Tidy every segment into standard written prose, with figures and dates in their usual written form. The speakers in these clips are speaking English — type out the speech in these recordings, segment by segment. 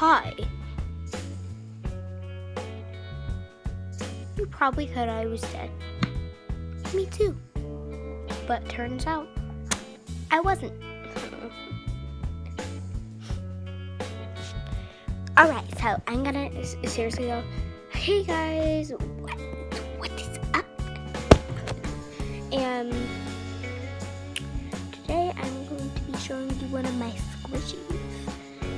Hi. You probably thought I was dead. Me too. But turns out, I wasn't. Alright, so I'm gonna seriously go, hey guys, what is up? And today I'm going to be showing you one of my squishies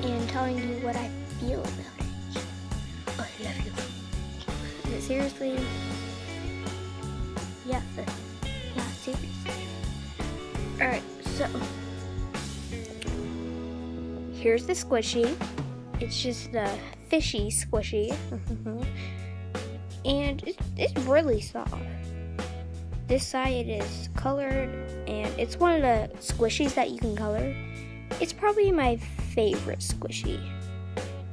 and telling you what I feel about it. Oh, I love you. But seriously, yeah, seriously. Alright, so here's the squishy. It's just a fishy squishy. And it's really soft. This side is colored, and it's one of the squishies that you can color. It's probably my favorite squishy.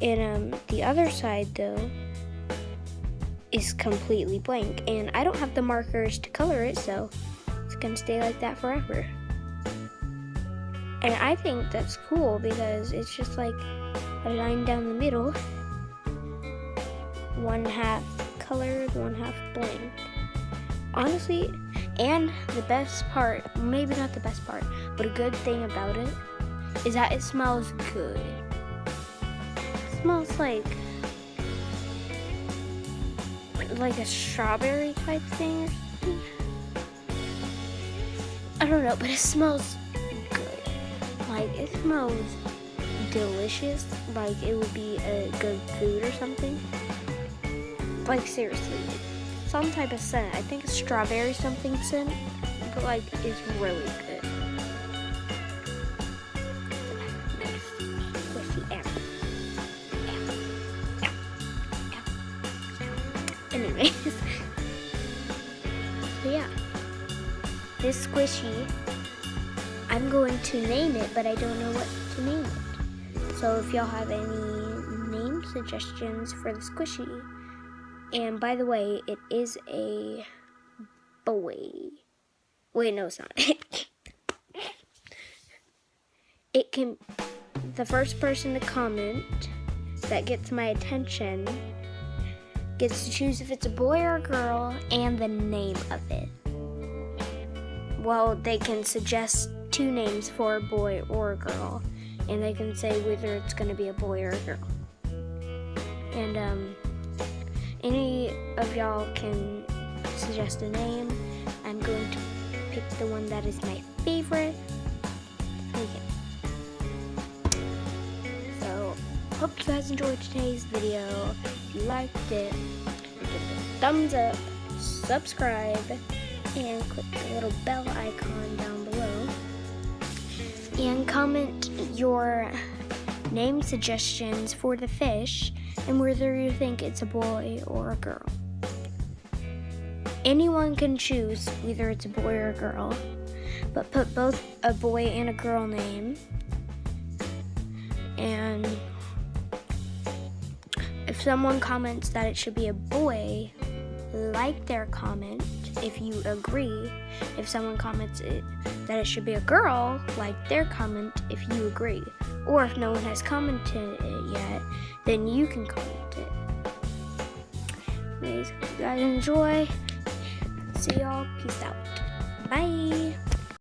And the other side, though, is completely blank. And I don't have the markers to color it, so it's gonna stay like that forever. And I think that's cool because it's just like a line down the middle. One half colored, one half blank. Honestly, and the best part, maybe not the best part, but a good thing about it is that it smells good. It smells like a strawberry type thing or something. I don't know, but it smells good. Like, it smells delicious, like it would be a good food or something. Like, seriously, some type of scent. I think it's strawberry something scent, but like it's really good. Anyways, so yeah, this squishy, I'm going to name it, but I don't know what to name it. So if y'all have any name suggestions for the squishy, and by the way, it is a boy. Wait, no, it's not. It can, the first person to comment that gets my attention gets to choose if it's a boy or a girl and the name of it. Well, they can suggest 2 names for a boy or a girl, and they can say whether it's going to be a boy or a girl. And any of y'all can suggest a name. I'm going to pick the one that is my favorite. So, hope you guys enjoyed today's video. If you liked it, give it a thumbs up, subscribe, and click the little bell icon down below. And comment your name suggestions for the fish and whether you think it's a boy or a girl. Anyone can choose whether it's a boy or a girl, but put both a boy and a girl name. And if someone comments that it should be a boy, like their comment if you agree. If someone comments that it should be a girl, like their comment if you agree. Or if no one has commented it yet, then you can comment it. Anyways, hope you guys enjoy. See y'all. Peace out. Bye.